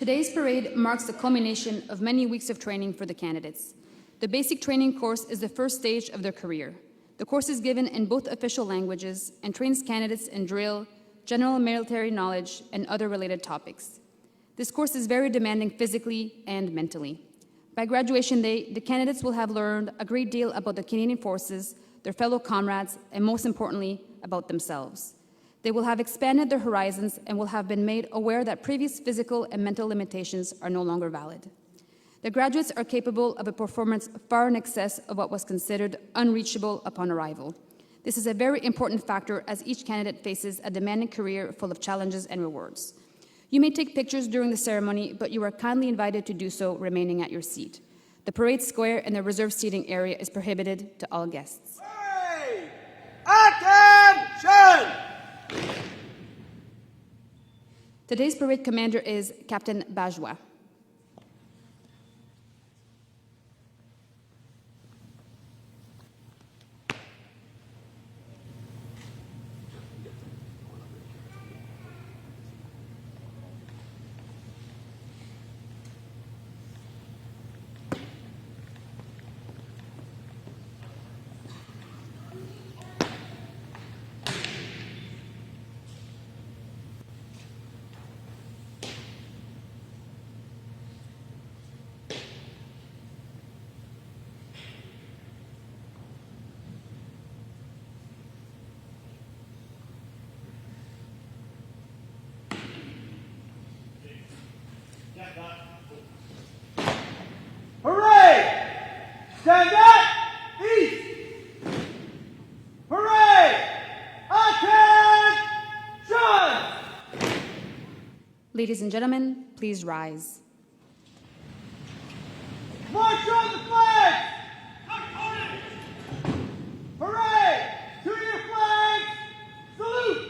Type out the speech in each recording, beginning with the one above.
Today's parade marks the culmination of many weeks of training for the candidates. The basic training course is the first stage of their career. The course is given in both official languages and trains candidates in drill, general military knowledge, and other related topics. This course is very demanding physically and mentally. By graduation day, the candidates will have learned a great deal about the Canadian Forces, their fellow comrades, and most importantly, about themselves. They will have expanded their horizons and will have been made aware that previous physical and mental limitations are no longer valid. The graduates are capable of a performance far in excess of what was considered unreachable upon arrival. This is a very important factor as each candidate faces a demanding career full of challenges and rewards. You may take pictures during the ceremony, but you are kindly invited to do so remaining at your seat. The parade square and the reserved seating area is prohibited to all guests. Hey! Attention! Today's parade commander is Captain Bajwa. Hooray! Stand up! East! Hooray! Attention! Ladies and gentlemen, please rise. March on the flag! Hooray! To your flags! Salute!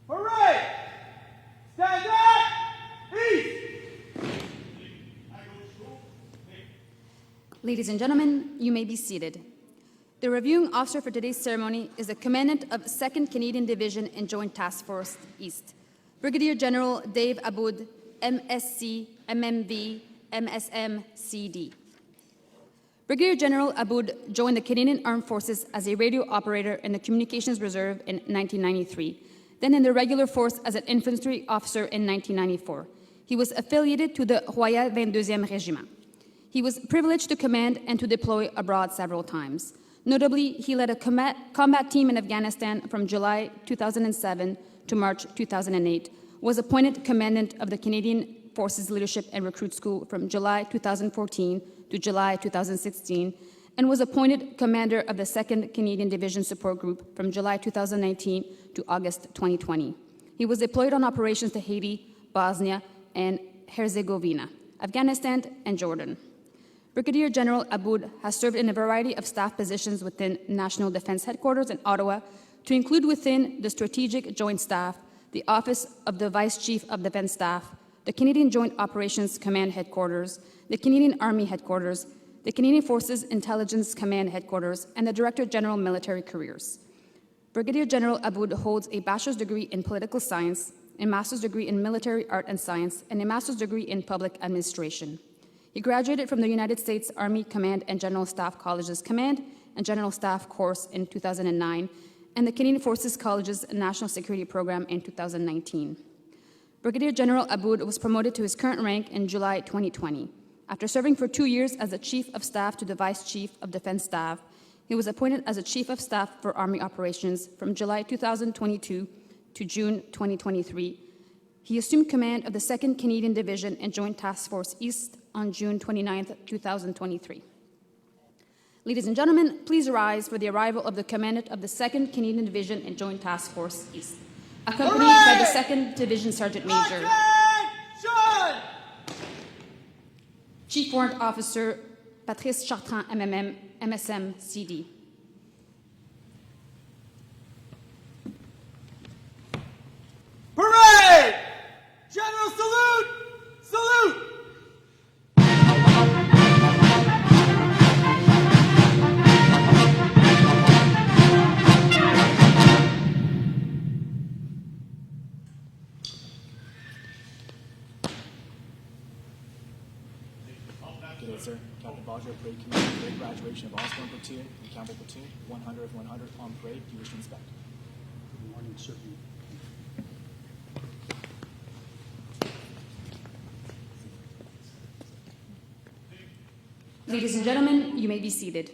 Hooray! Stand up! East! Ladies and gentlemen, you may be seated. The reviewing officer for today's ceremony is the Commandant of 2nd Canadian Division and Joint Task Force East, Brigadier General Dave Aboud, MSc, MMV, MSM, CD. Brigadier General Aboud joined the Canadian Armed Forces as a radio operator in the Communications Reserve in 1993, then in the regular force as an infantry officer in 1994. He was affiliated to the Royal 22e Regiment. He was privileged to command and to deploy abroad several times. Notably, he led a combat team in Afghanistan from July 2007 to March 2008, was appointed Commandant of the Canadian Forces Leadership and Recruit School from July 2014 to July 2016, and was appointed Commander of the 2nd Canadian Division Support Group from July 2019 to August 2020. He was deployed on operations to Haiti, Bosnia, and Herzegovina, Afghanistan, and Jordan. Brigadier General Aboud has served in a variety of staff positions within National Defence Headquarters in Ottawa, to include within the Strategic Joint Staff, the Office of the Vice Chief of Defence Staff, the Canadian Joint Operations Command Headquarters, the Canadian Army Headquarters, the Canadian Forces Intelligence Command Headquarters, and the Director General Military Careers. Brigadier General Aboud holds a bachelor's degree in political science, a master's degree in military art and science, and a master's degree in public administration. He graduated from the United States Army Command and General Staff College's Command and General Staff course in 2009, and the Canadian Forces College's National Security Program in 2019. Brigadier General Aboud was promoted to his current rank in July 2020. After serving for 2 years as the Chief of Staff to the Vice Chief of Defense Staff, he was appointed as the Chief of Staff for Army Operations from July 2022 to June 2023. He assumed command of the 2nd Canadian Division and Joint Task Force East on June 29, 2023. Ladies and gentlemen, please rise for the arrival of the Commandant of the 2nd Canadian Division and Joint Task Force East, accompanied by the 2nd Division Sergeant Major, Attention! Chief Warrant Officer Patrice Chartrand, MMM, MSM, CD. Parade! General salute! Salute! Good day, sir. Captain Baja, Parade Commander, Parade Graduation of Osborne Platoon and Campbell Platoon, 100 of 100 on parade. Do you wish to inspect? Good morning, sir. Ladies and gentlemen, you may be seated.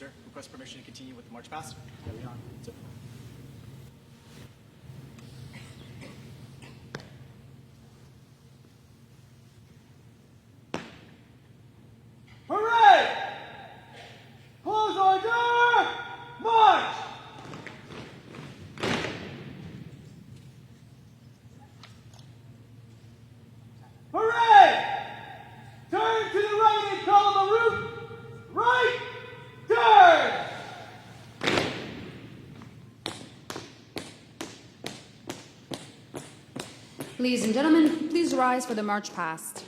sir. Request permission to continue with the march past. Carry on, sir. Hooray! Close order! March! Hooray! Turn to the right and column the route. Right! Turn! Ladies and gentlemen, please rise for the march past.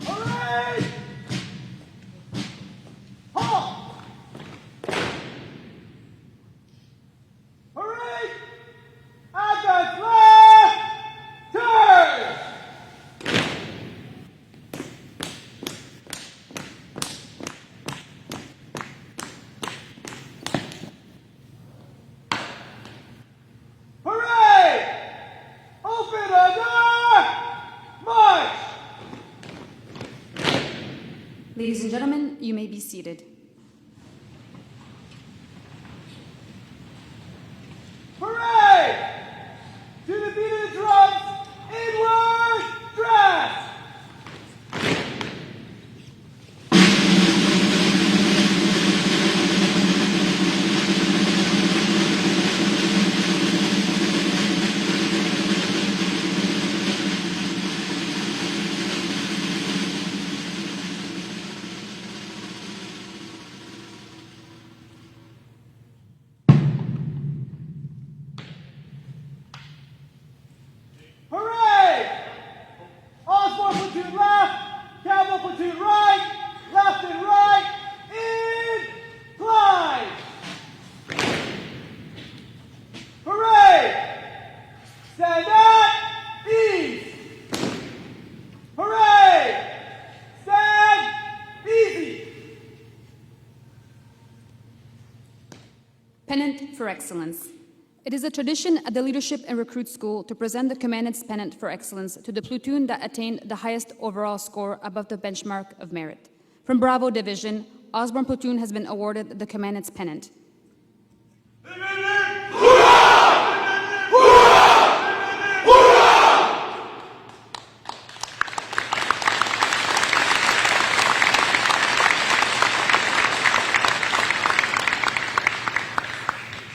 Hooray! Halt! Hooray! Advance left! Turn! Hooray! Open the door! March! Ladies and gentlemen, you may be seated. Hooray! To the beat of the drums, inward dress! Hooray! Osborne platoon left, Campbell platoon right, left and right, incline! Hooray! Stand at ease! Hooray! Stand easy! Pennant for Excellence. It is a tradition at the Leadership and Recruit School to present the Commandant's Pennant for Excellence to the platoon that attained the highest overall score above the benchmark of merit. From Bravo Division, Osborne Platoon has been awarded the Commandant's Pennant.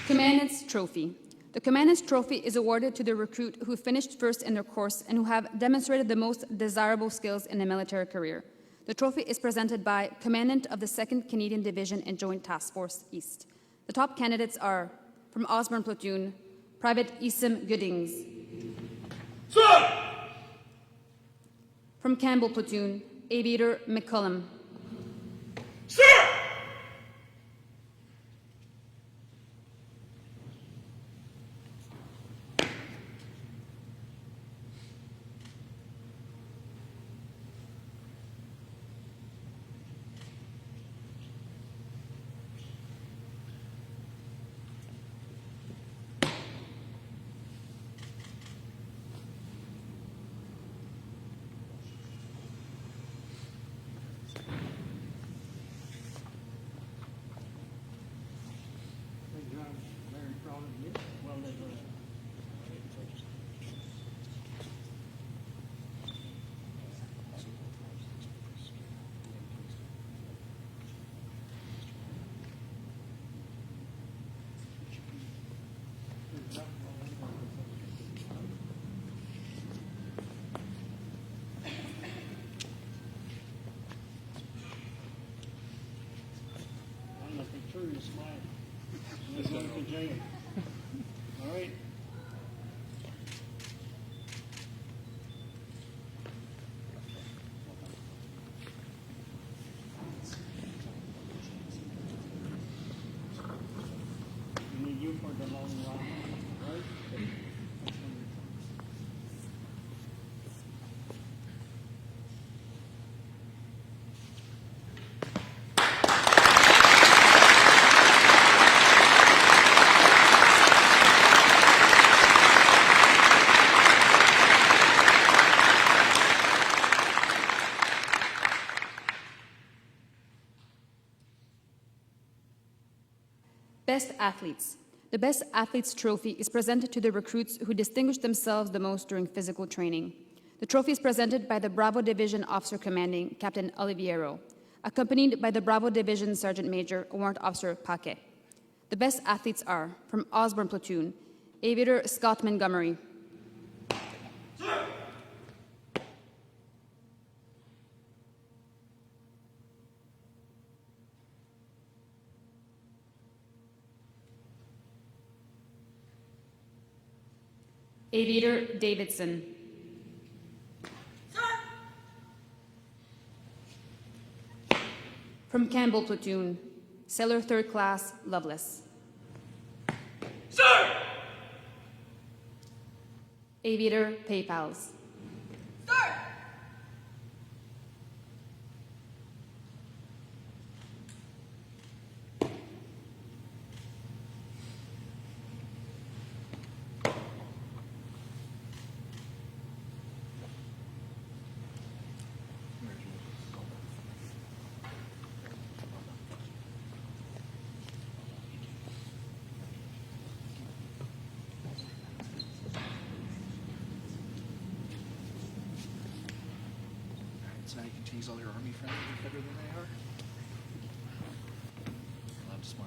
Commandant's Trophy. The Commandant's Trophy is awarded to the recruit who finished first in their course and who have demonstrated the most desirable skills in a military career. The trophy is presented by Commandant of the 2nd Canadian Division and Joint Task Force East. The top candidates are, from Osborne Platoon, Private Isim Goodings. Sir! From Campbell Platoon, Aviator McCullum. Sir! All right. We need you for the long run, right? Best Athletes. The Best Athletes Trophy is presented to the recruits who distinguished themselves the most during physical training. The trophy is presented by the Bravo Division Officer Commanding, Captain Oliviero, accompanied by the Bravo Division Sergeant Major, Warrant Officer Paquet. The best athletes are, from Osborne Platoon, Aviator Scott Montgomery. Aviator Davidson. From Campbell Platoon, Sailor 3rd Class Loveless. Sir! Aviator PayPals. Sir! So now you can tease all your army friends that are better than they are. Allowed to smile.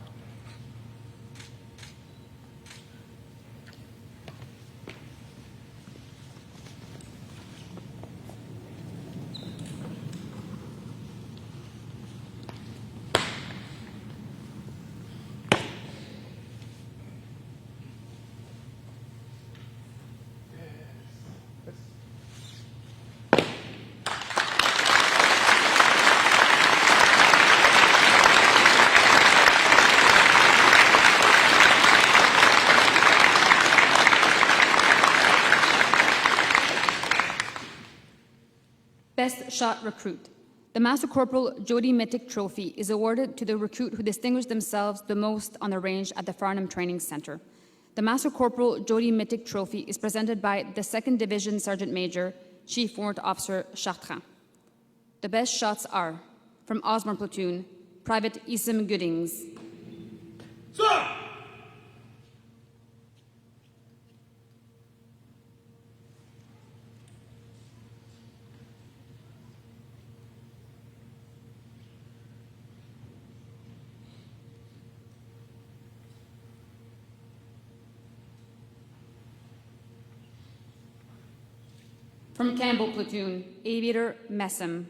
Best Shot Recruit. The Master Corporal Jody Mittick Trophy is awarded to the recruit who distinguished themselves the most on the range at the Farnham Training Center. The Master Corporal Jody Mittick Trophy is presented by the 2nd Division Sergeant Major, Chief Warrant Officer Chartrand. The best shots are, From Osborne Platoon, Private Isim Goodings. Sir! From Campbell Platoon, Aviator Messam.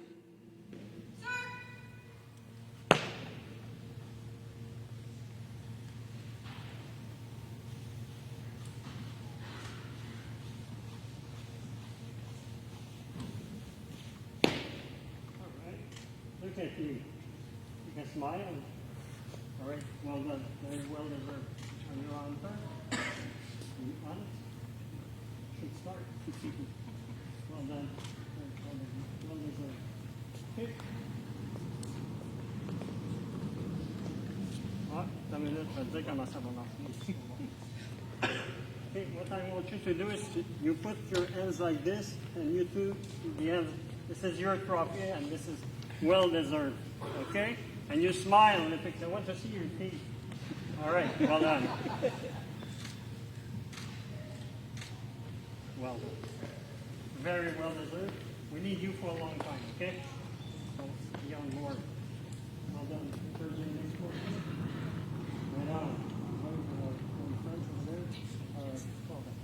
Look at you. You can smile. All right, well done. Very well deserved. On your arm first. You honest? Should start. Well done. Well deserved. Okay. Ah, 5 minutes, je vais te dire comment ça va marcher. Okay, what I want you to do is you put your hands like this, and you two, this is your trophy, and this is well deserved, okay? And you smile in the picture. I want to see your teeth. All right, well done. Well done. Very well deserved. We need you for a long time, okay? So be on board. Well done. Thursday next quarter. Right on. Friends over there. All right, well done.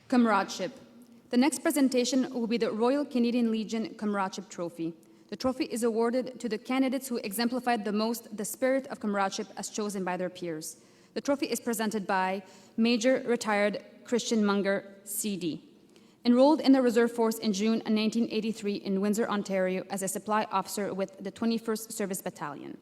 Comradeship. The next presentation will be the Royal Canadian Legion Comradeship Trophy. The trophy is awarded to the candidates who exemplified the most the spirit of comradeship as chosen by their peers. The trophy is presented by Major Retired Christian Munger, CD. Enrolled in the Reserve Force in June 1983 in Windsor, Ontario as a supply officer with the 21st Service Battalion.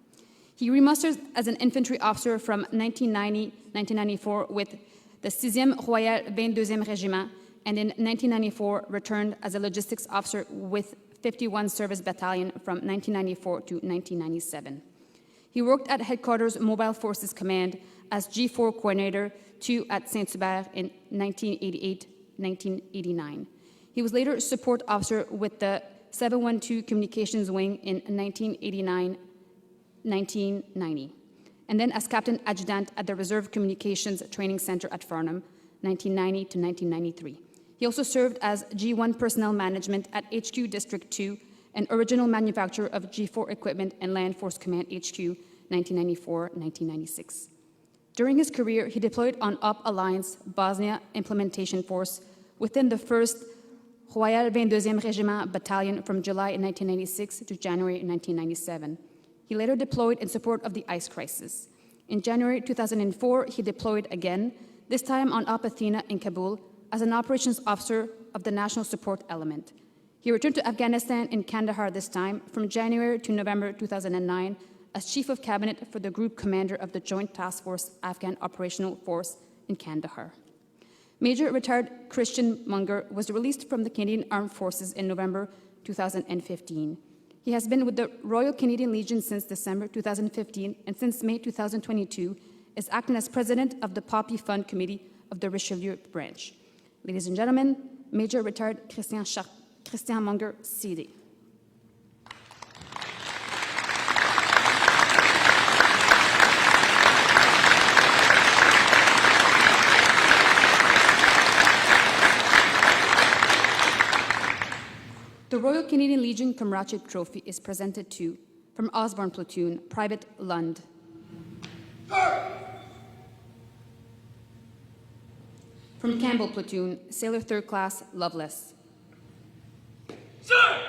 He remusters as an infantry officer from 1990-1994 with the 6e Royal 22e Régiment, and in 1994 returned as a logistics officer with 51 Service Battalion from 1994 to 1997. He worked at Headquarters Mobile Forces Command as G4 Coordinator 2 at Saint-Hubert in 1988-1989. He was later Support Officer with the 712 Communications Wing in 1989-1990, and then as Captain Adjutant at the Reserve Communications Training Center at Farnham, 1990 to 1993. He also served as G1 Personnel Management at HQ District 2 and original manufacturer of G4 equipment and Land Force Command HQ, 1994-1996. During his career, he deployed on Op Alliance Bosnia Implementation Force within the 1st Royal 22e Régiment Battalion from July 1996 to January 1997. He later deployed in support of the ice crisis. In January 2004, he deployed again, this time on Op Athena in Kabul, as an operations officer of the National Support Element. He returned to Afghanistan in Kandahar this time from January to November 2009 as Chief of Cabinet for the Group Commander of the Joint Task Force Afghan Operational Force in Kandahar. Major Retired Christian Munger was released from the Canadian Armed Forces in November 2015. He has been with the Royal Canadian Legion since December 2015 and since May 2022 is acting as President of the Poppy Fund Committee of the Richelieu branch. Ladies and gentlemen, Major Retired Christian Munger, CD. The Royal Canadian Legion Comradeship Trophy is presented to, from Osborne Platoon, Private Lund. From Campbell Platoon, Sailor 3rd Class, Loveless. Sir!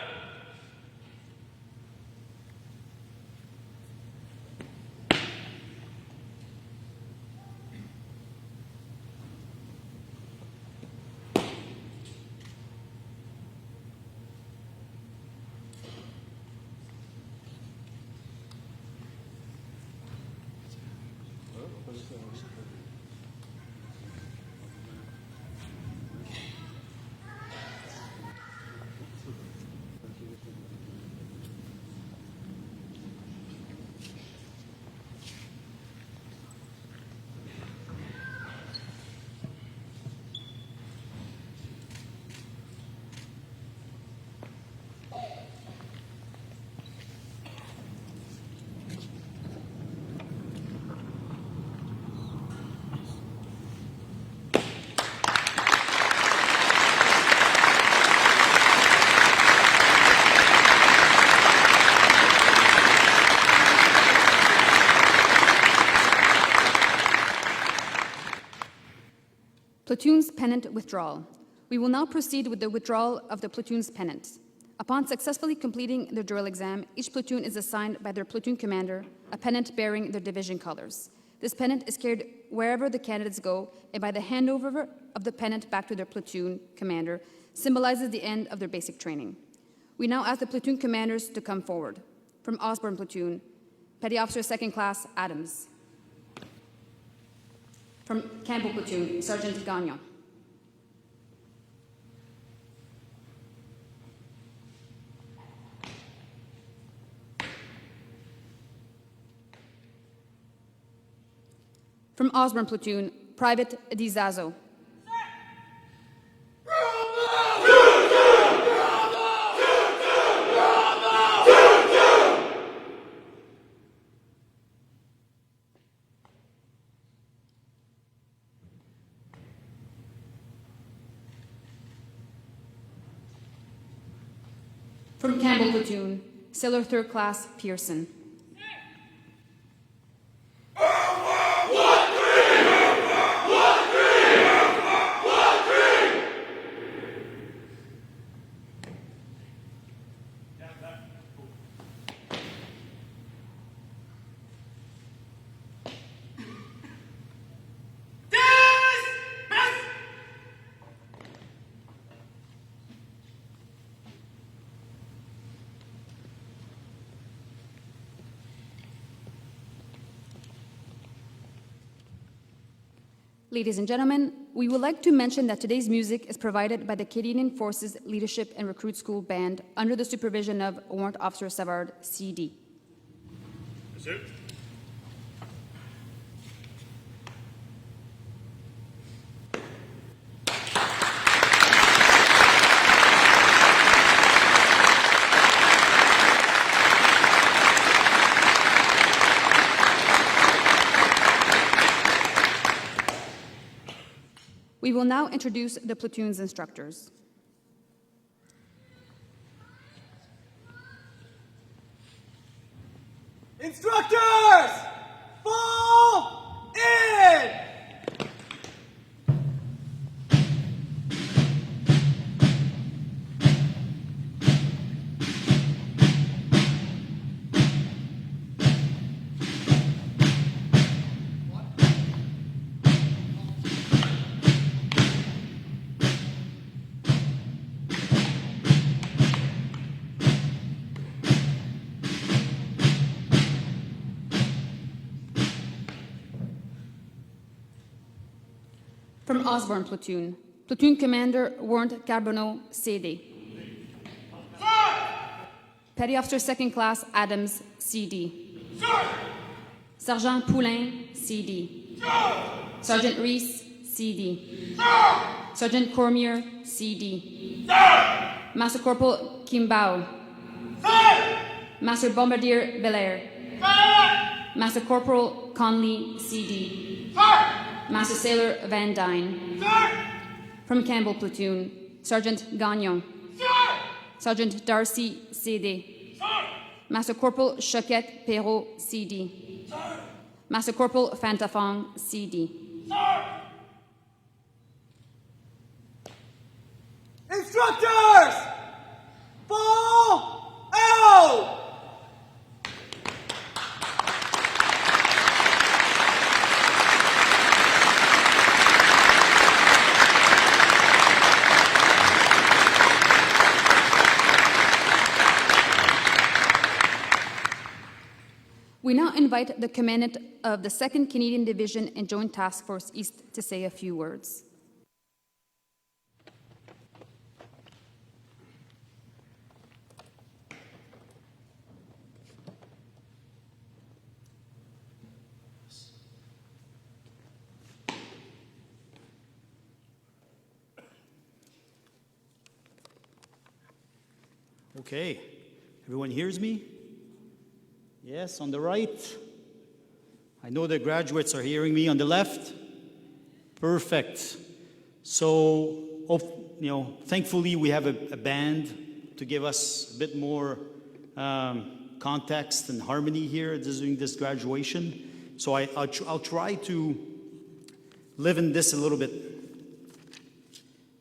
platoon's pennant withdrawal. We will now proceed with the withdrawal of the platoon's pennant. Upon successfully completing their drill exam, each platoon is assigned by their platoon commander a pennant bearing their division colors. This pennant is carried wherever the candidates go, and by the handover of the pennant back to their platoon commander symbolizes the end of their basic training. We now ask the platoon commanders to come forward. From Osborne Platoon, Petty Officer 2nd Class Adams. From Campbell Platoon, Sergeant Gagnon. From Osborne Platoon, Private Dizazo. From Campbell Platoon, Sailor 3rd Class Pearson. Ladies and gentlemen, we would like to mention that today's music is provided by the Canadian Forces Leadership and Recruit School Band under the supervision of Warrant Officer Savard, CD. That's it. We will now introduce the platoon's instructors. Instructors, fall in! From Osborne Platoon, Platoon Commander Warrant Carbonneau, CD. Petty Officer 2nd Class Adams, CD. Sergeant Poulain, CD. Sergeant Reese, CD. Sergeant Cormier, CD. Master Corporal Kimbao. Master Bombardier Belair. Master Corporal Conley, CD. Master Sailor Van Dyne. From Campbell Platoon, Sergeant Gagnon. Sergeant Darcy, CD. Master Corporal Choquette Perrault, CD. Master Corporal Fantafong, CD. Instructors, fall out! We now invite the Commandant of the 2nd Canadian Division and Joint Task Force East to say a few words. Okay, everyone hears me? Yes, on the right. I know the graduates are hearing me on the left. Perfect. So, thankfully we have a band to give us a bit more context and harmony here during this graduation. So I'll try to live in this a little bit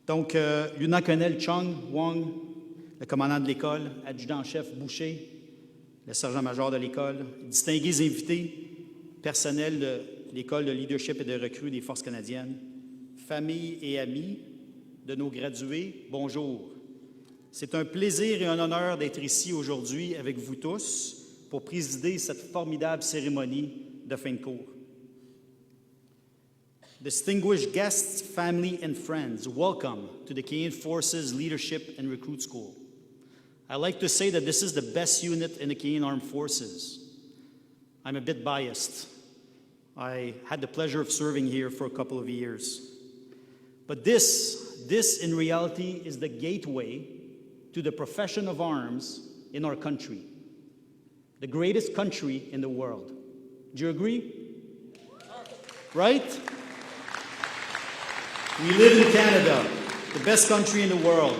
Donc, lieutenant-colonel Chung Wong, le commandant de l'école, adjudant-chef Boucher, le sergent-major de l'école, distingués invités, personnel de l'école de leadership et de recrues des Forces canadiennes, familles et amis de nos gradués, bonjour. C'est un plaisir et un honneur d'être ici aujourd'hui avec vous tous pour présider cette formidable cérémonie de fin de cours. Distinguished guests, family, and friends, welcome to the Canadian Forces Leadership and Recruit School. I like to say that this is the best unit in the Canadian Armed Forces. I'm a bit biased. I had the pleasure of serving here for a couple of years. But this in reality is the gateway to the profession of arms in our country, the greatest country in the world. Do you agree? Right? We live in Canada, the best country in the world,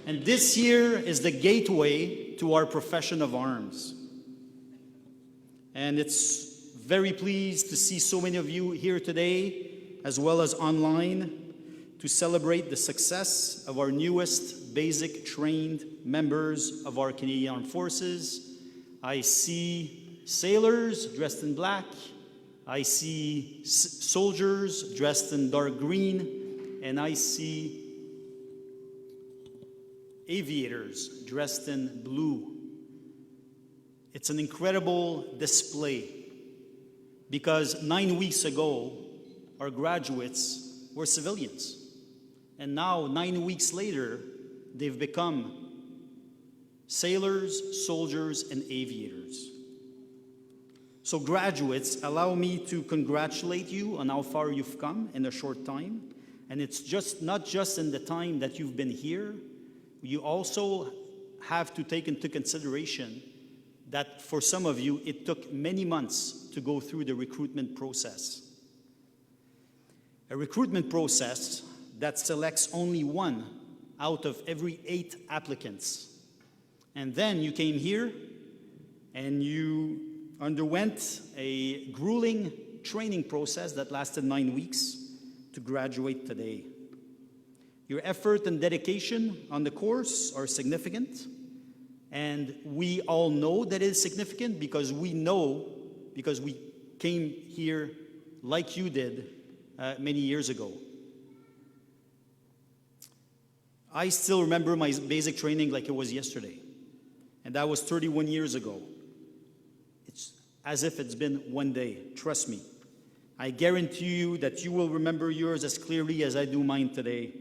and this here is the gateway to our profession of arms. And it's very pleased to see so many of you here today, as well as online, to celebrate the success of our newest basic trained members of our Canadian Armed Forces. I see sailors dressed in black. I see soldiers dressed in dark green. And I see aviators dressed in blue. It's an incredible display because 9 weeks ago, our graduates were civilians. And now, 9 weeks later, they've become sailors, soldiers, and aviators. So graduates, allow me to congratulate you on how far you've come in a short time. And it's not just in the time that you've been here, you also have to take into consideration that for some of you, it took many months to go through the recruitment process. A recruitment process that selects only one out of every 8 applicants. And then you came here and you underwent a grueling training process that lasted 9 weeks to graduate today. Your effort and dedication on the course are significant, and we all know that it is significant because we came here like you did many years ago. I still remember my basic training like it was yesterday, and that was 31 years ago. It's as if it's been one day, trust me. I guarantee you that you will remember yours as clearly as I do mine today.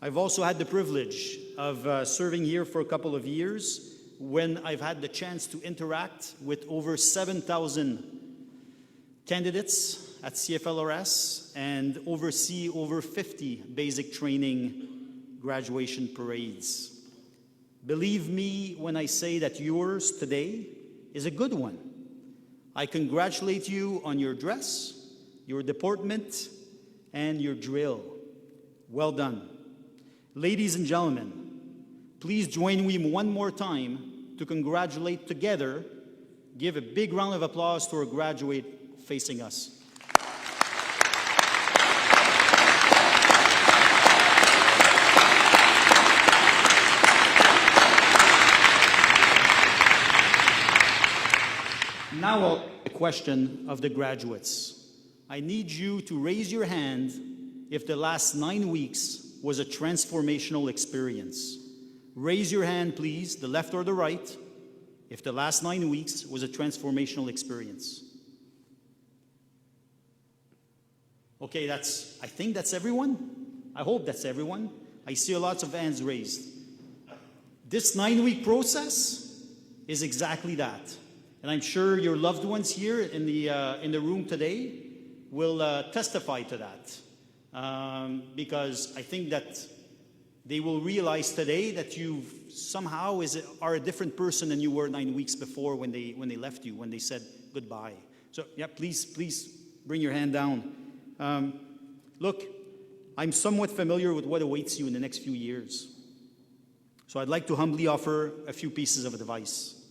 I've also had the privilege of serving here for a couple of years when I've had the chance to interact with over 7,000 candidates at CFLRS and oversee over 50 basic training graduation parades. Believe me when I say that yours today is a good one. I congratulate you on your dress, your deportment, and your drill. Well done. Ladies and gentlemen, please join me one more time to congratulate together. Give a big round of applause to our graduate facing us. Now, a question of the graduates. I need you to raise your hand if the last 9 weeks was a transformational experience. Raise your hand, please, the left or the right, if the last 9 weeks was a transformational experience. Okay, I think that's everyone. I hope that's everyone. I see lots of hands raised. This 9-week process is exactly that. And I'm sure your loved ones here in the room today will testify to that. Because I think that they will realize today that you somehow are a different person than you were 9 weeks before when they left you, when they said goodbye. So yeah, please bring your hand down. Look, I'm somewhat familiar with what awaits you in the next few years. So I'd like to humbly offer a few pieces of advice.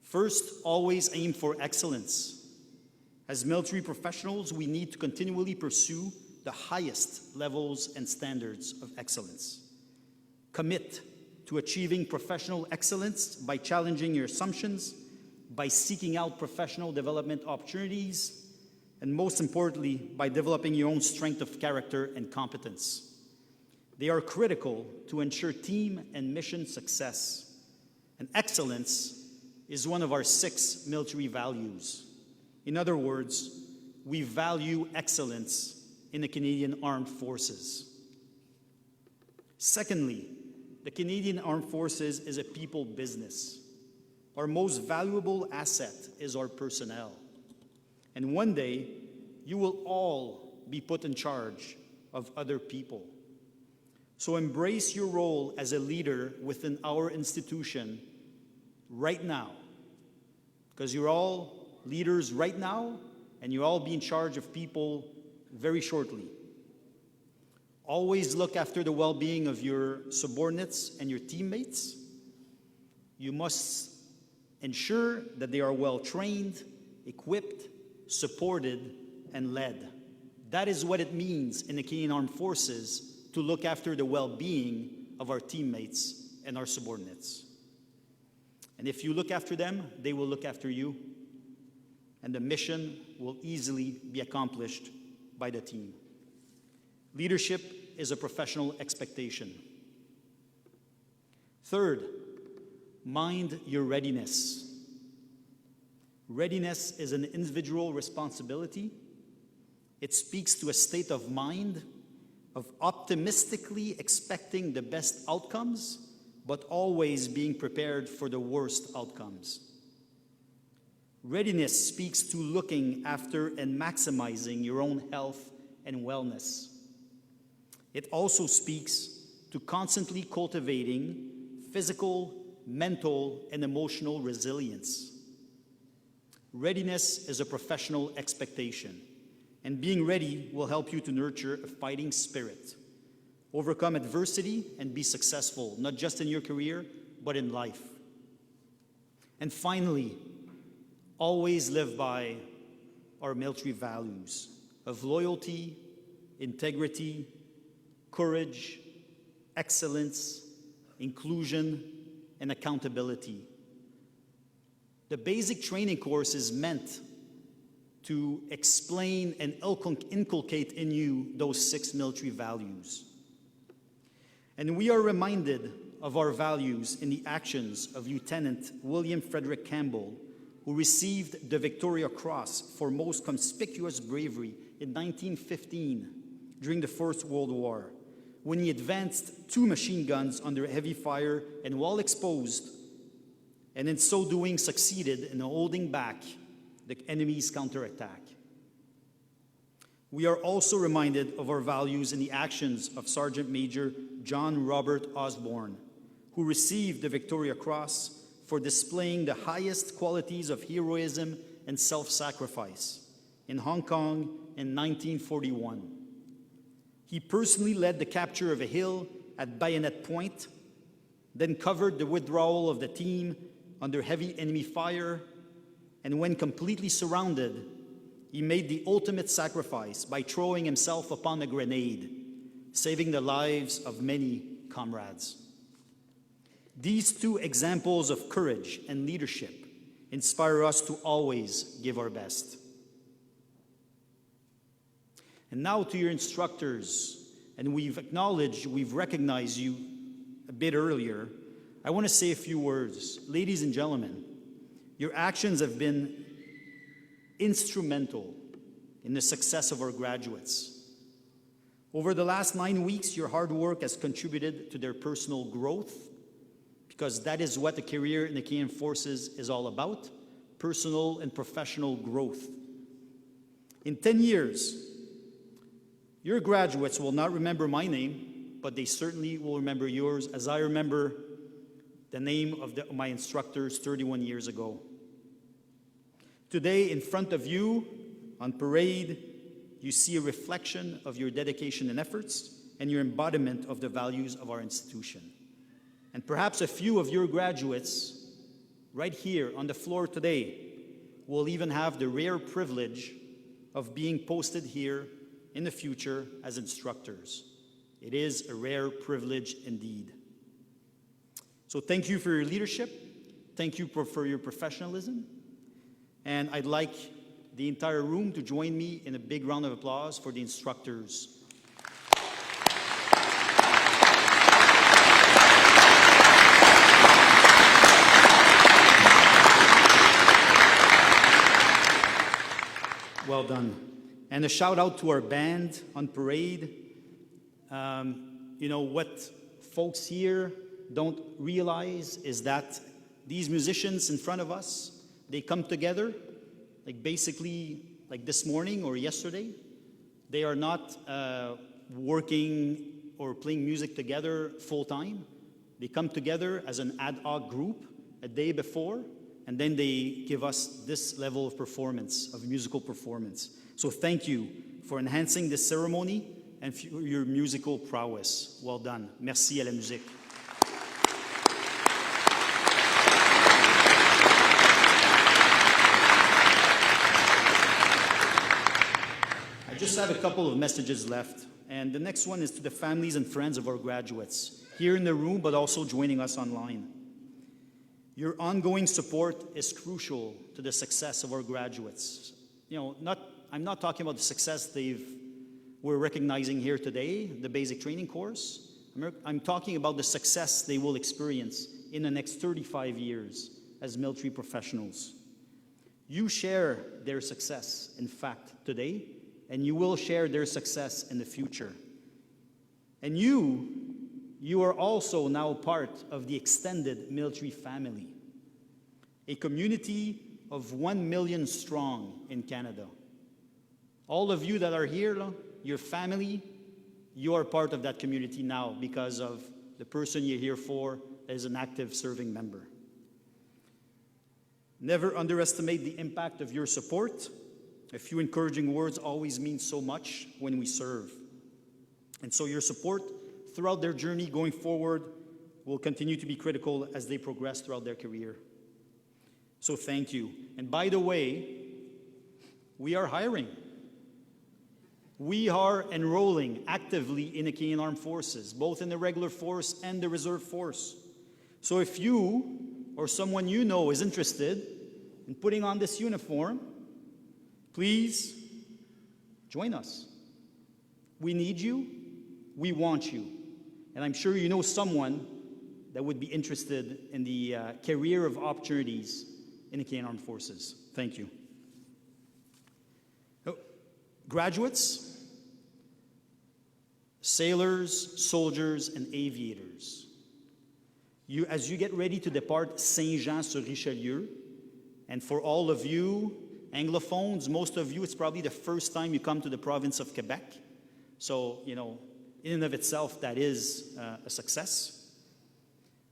First, always aim for excellence. As military professionals, we need to continually pursue the highest levels and standards of excellence. Commit to achieving professional excellence by challenging your assumptions, by seeking out professional development opportunities, and most importantly, by developing your own strength of character and competence. They are critical to ensure team and mission success. And excellence is one of our 6 military values. In other words, we value excellence in the Canadian Armed Forces. Secondly, the Canadian Armed Forces is a people business. Our most valuable asset is our personnel. And one day, you will all be put in charge of other people. So embrace your role as a leader within our institution right now, because you're all leaders right now, and you'll all be in charge of people very shortly. Always look after the well-being of your subordinates and your teammates. You must ensure that they are well-trained, equipped, supported, and led. That is what it means in the Canadian Armed Forces to look after the well-being of our teammates and our subordinates. And if you look after them, they will look after you, and the mission will easily be accomplished by the team. Leadership is a professional expectation. Third, mind your readiness. Readiness is an individual responsibility. It speaks to a state of mind of optimistically expecting the best outcomes, but always being prepared for the worst outcomes. Readiness speaks to looking after and maximizing your own health and wellness. It also speaks to constantly cultivating physical, mental, and emotional resilience. Readiness is a professional expectation, and being ready will help you to nurture a fighting spirit, overcome adversity, and be successful, not just in your career, but in life. And finally, always live by our military values of loyalty, integrity, courage, excellence, inclusion, and accountability. The basic training course is meant to explain and inculcate in you those 6 military values. And we are reminded of our values in the actions of Lieutenant William Frederick Campbell, who received the Victoria Cross for most conspicuous bravery in 1915 during the First World War, when he advanced 2 machine guns under heavy fire and while exposed, and in so doing succeeded in holding back the enemy's counterattack. We are also reminded of our values in the actions of Sergeant Major John Robert Osborne, who received the Victoria Cross for displaying the highest qualities of heroism and self-sacrifice in Hong Kong in 1941. He personally led the capture of a hill at bayonet point, then covered the withdrawal of the team under heavy enemy fire, and when completely surrounded, he made the ultimate sacrifice by throwing himself upon a grenade, saving the lives of many comrades. These 2 examples of courage and leadership inspire us to always give our best. And now to your instructors, and we've recognized you a bit earlier. I want to say a few words. Ladies and gentlemen, your actions have been instrumental in the success of our graduates. Over the last 9 weeks, your hard work has contributed to their personal growth, because that is what the career in the Canadian Forces is all about, personal and professional growth. In 10 years, your graduates will not remember my name, but they certainly will remember yours, as I remember the name of my instructors 31 years ago. Today, in front of you, on parade, you see a reflection of your dedication and efforts and your embodiment of the values of our institution. And perhaps a few of your graduates right here on the floor today will even have the rare privilege of being posted here in the future as instructors. It is a rare privilege indeed. So thank you for your leadership. Thank you for your professionalism. And I'd like the entire room to join me in a big round of applause for the instructors. Well done. And a shout out to our band on parade. You know, what folks here don't realize is that these musicians in front of us, they come together, like basically like this morning or yesterday. They are not working or playing music together full time. They come together as an ad hoc group a day before, and then they give us this level of performance, of musical performance. So thank you for enhancing this ceremony and for your musical prowess. Well done. Merci à la musique. I just have a couple of messages left, and the next one is to the families and friends of our graduates, here in the room, but also joining us online. Your ongoing support is crucial to the success of our graduates. You know, I'm not talking about the success we're recognizing here today, the basic training course. I'm talking about the success they will experience in the next 35 years as military professionals. You share their success, in fact, today, and you will share their success in the future. And you are also now part of the extended military family, a community of 1 million strong in Canada. All of you that are here, your family, you are part of that community now because of the person you're here for as an active serving member. Never underestimate the impact of your support. A few encouraging words always mean so much when we serve. And so your support throughout their journey going forward will continue to be critical as they progress throughout their career. So thank you. And by the way, we are hiring. We are enrolling actively in the Canadian Armed Forces, both in the regular force and the reserve force. So if you or someone you know is interested in putting on this uniform, please join us. We need you. We want you. And I'm sure you know someone that would be interested in the career of opportunities in the Canadian Armed Forces. Thank you. Graduates, sailors, soldiers, and aviators, as you get ready to depart Saint-Jean-sur-Richelieu, and for all of you Anglophones, most of you, it's probably the first time you come to the province of Quebec. So, you know, in and of itself, that is a success.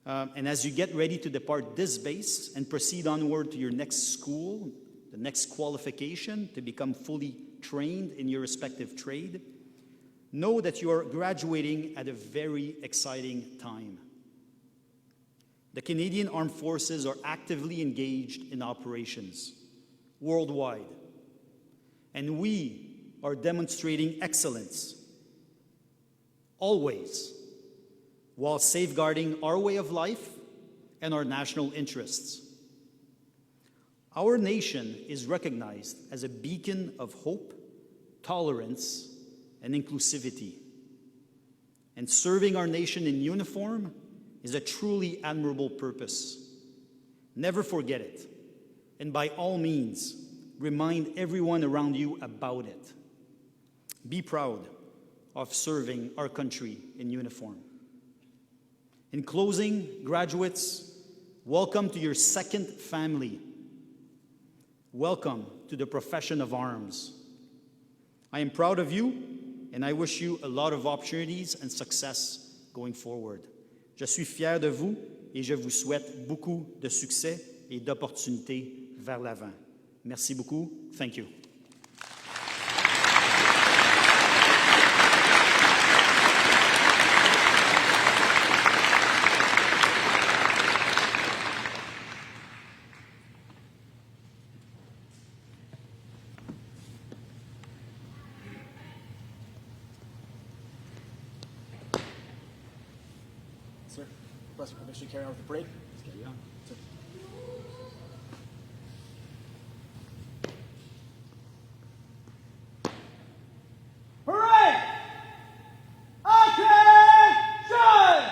And as you get ready to depart this base and proceed onward to your next school, the next qualification to become fully trained in your respective trade, know that you are graduating at a very exciting time. The Canadian Armed Forces are actively engaged in operations worldwide, and we are demonstrating excellence always, while safeguarding our way of life and our national interests. Our nation is recognized as a beacon of hope, tolerance, and inclusivity. And serving our nation in uniform is a truly admirable purpose. Never forget it, and by all means, remind everyone around you about it. Be proud of serving our country in uniform. In closing, graduates, welcome to your second family. Welcome to the profession of arms. I am proud of you, and I wish you a lot of opportunities and success going forward. Je suis fier de vous, et je vous souhaite beaucoup de succès et d'opportunités vers l'avant. Merci beaucoup. Thank you. Sir, request for permission to carry on with the parade. Let's carry on. Sir. Parade! Attention!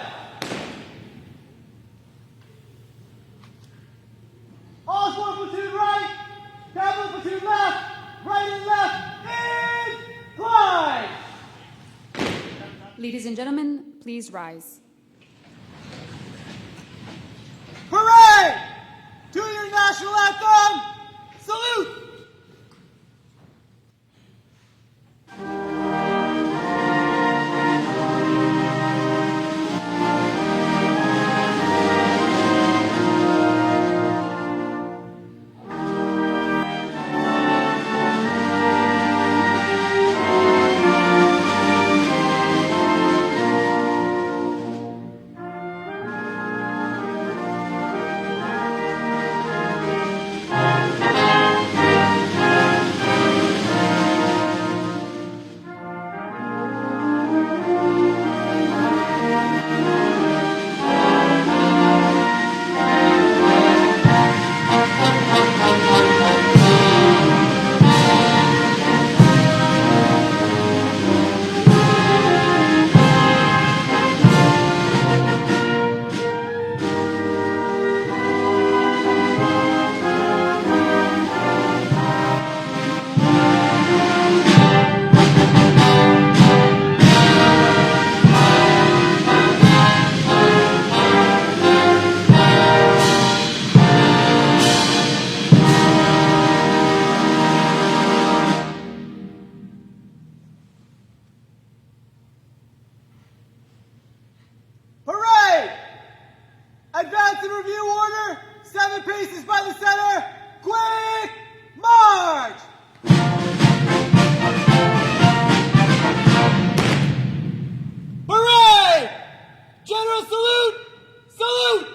All squad platoon right, cavalry platoon left, right and left, incline! Ladies and gentlemen, please rise. Parade! To your national anthem, salute! Parade! Advance and review order, 7 paces by the center, quick march! Parade! General salute! Salute!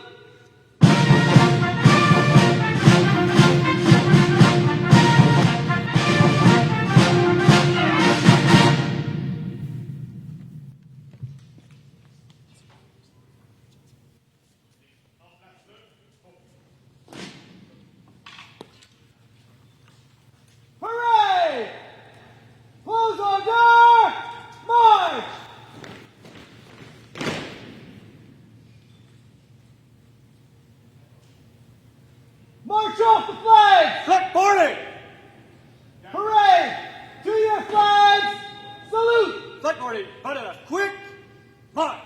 Parade! Close order! March! March off the flags! Flag boarding! Parade! To your flags! Salute! Flag boarding, but at a quick march!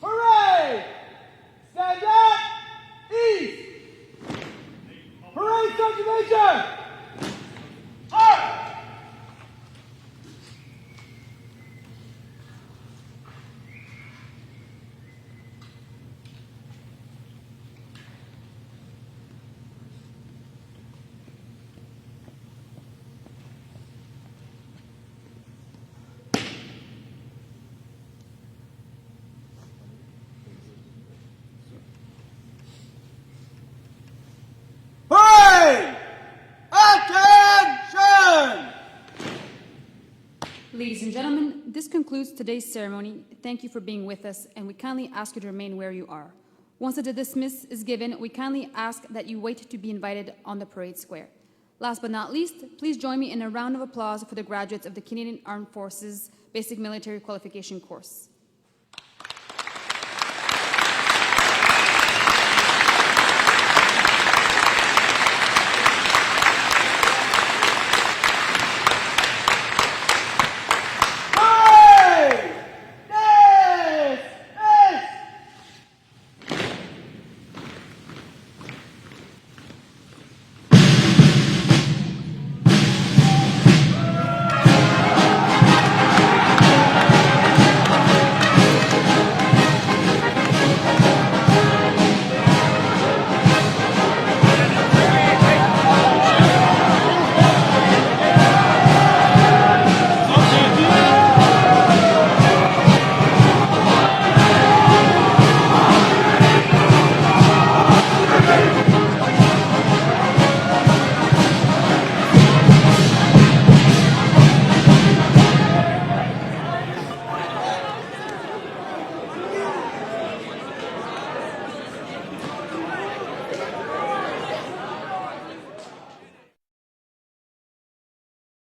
Parade! Stand up! East! Parade Sergeant Major! Arm! Parade! Attention! Ladies and gentlemen, this concludes today's ceremony. Thank you for being with us, and we kindly ask you to remain where you are. Once the dismiss is given, we kindly ask that you wait to be invited on the parade square. Last but not least, please join me in a round of applause for the graduates of the Canadian Armed Forces Basic Military Qualification Course.